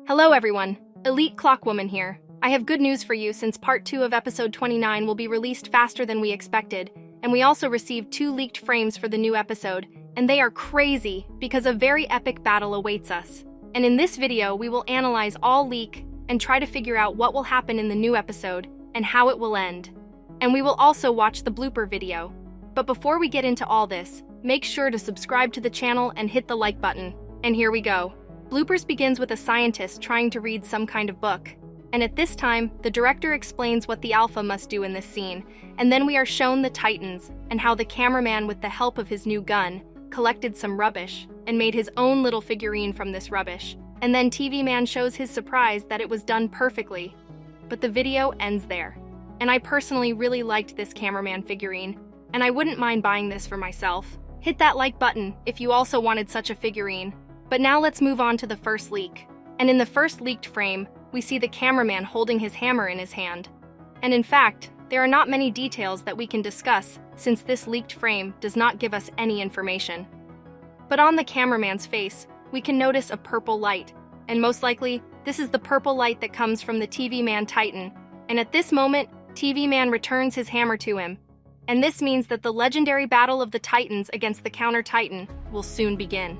Hello everyone, Elite Clockwoman here. I have good news for you since part 2 of episode 29 will be released faster than we expected, and we also received 2 leaked frames for the new episode, and they are crazy because a very epic battle awaits us. And in this video, we will analyze all leak and try to figure out what will happen in the new episode and how it will end. And we will also watch the blooper video. But before we get into all this, make sure to subscribe to the channel and hit the like button. And here we go. Bloopers begins with a scientist trying to read some kind of book. And at this time, the director explains what the Alpha must do in this scene, and then we are shown the Titans, and how the cameraman, with the help of his new gun, collected some rubbish, and made his own little figurine from this rubbish. And then TV Man shows his surprise that it was done perfectly. But the video ends there. And I personally really liked this cameraman figurine, and I wouldn't mind buying this for myself. Hit that like button if you also wanted such a figurine. But now let's move on to the first leak. And in the first leaked frame, we see the cameraman holding his hammer in his hand. And in fact, there are not many details that we can discuss since this leaked frame does not give us any information. But on the cameraman's face, we can notice a purple light, and most likely, this is the purple light that comes from the TV Man Titan. And at this moment, TV Man returns his hammer to him. And this means that the legendary battle of the Titans against the Counter Titan will soon begin.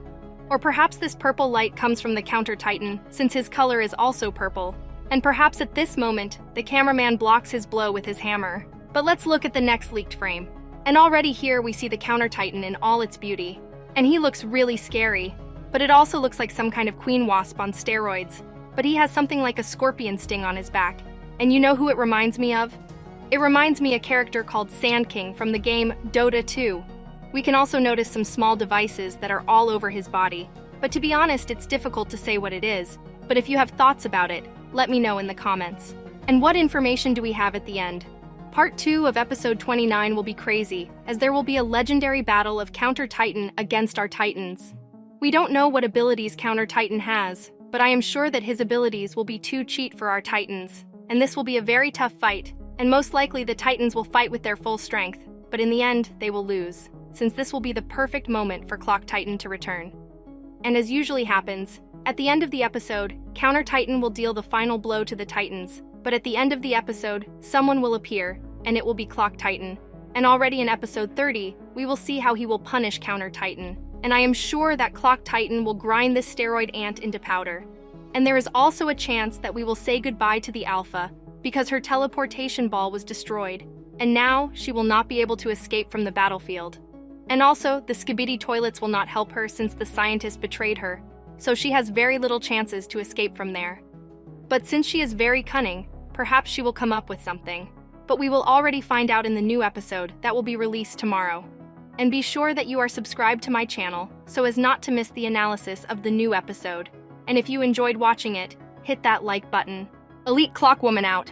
Or perhaps this purple light comes from the Counter Titan, since his color is also purple. And perhaps at this moment, the cameraman blocks his blow with his hammer. But let's look at the next leaked frame. And already here we see the Counter Titan in all its beauty. And he looks really scary. But it also looks like some kind of queen wasp on steroids. But he has something like a scorpion sting on his back. And you know who it reminds me of? It reminds me of a character called Sand King from the game Dota 2. We can also notice some small devices that are all over his body. But to be honest, it's difficult to say what it is. But if you have thoughts about it, let me know in the comments. And what information do we have at the end? Part 2 of episode 29 will be crazy, as there will be a legendary battle of Counter Titan against our Titans. We don't know what abilities Counter Titan has, but I am sure that his abilities will be too cheat for our Titans. And this will be a very tough fight, and most likely the Titans will fight with their full strength, but in the end, they will lose, since this will be the perfect moment for Clock Titan to return. And as usually happens, at the end of the episode, Counter Titan will deal the final blow to the Titans, but at the end of the episode, someone will appear, and it will be Clock Titan. And already in episode 30, we will see how he will punish Counter Titan. And I am sure that Clock Titan will grind this steroid ant into powder. And there is also a chance that we will say goodbye to the Alpha, because her teleportation ball was destroyed, and now she will not be able to escape from the battlefield. And also, the SKIBIDI toilets will not help her since the scientist betrayed her, so she has very little chances to escape from there. But since she is very cunning, perhaps she will come up with something. But we will already find out in the new episode that will be released tomorrow. And be sure that you are subscribed to my channel so as not to miss the analysis of the new episode. And if you enjoyed watching it, hit that like button. Elite Clockwoman out.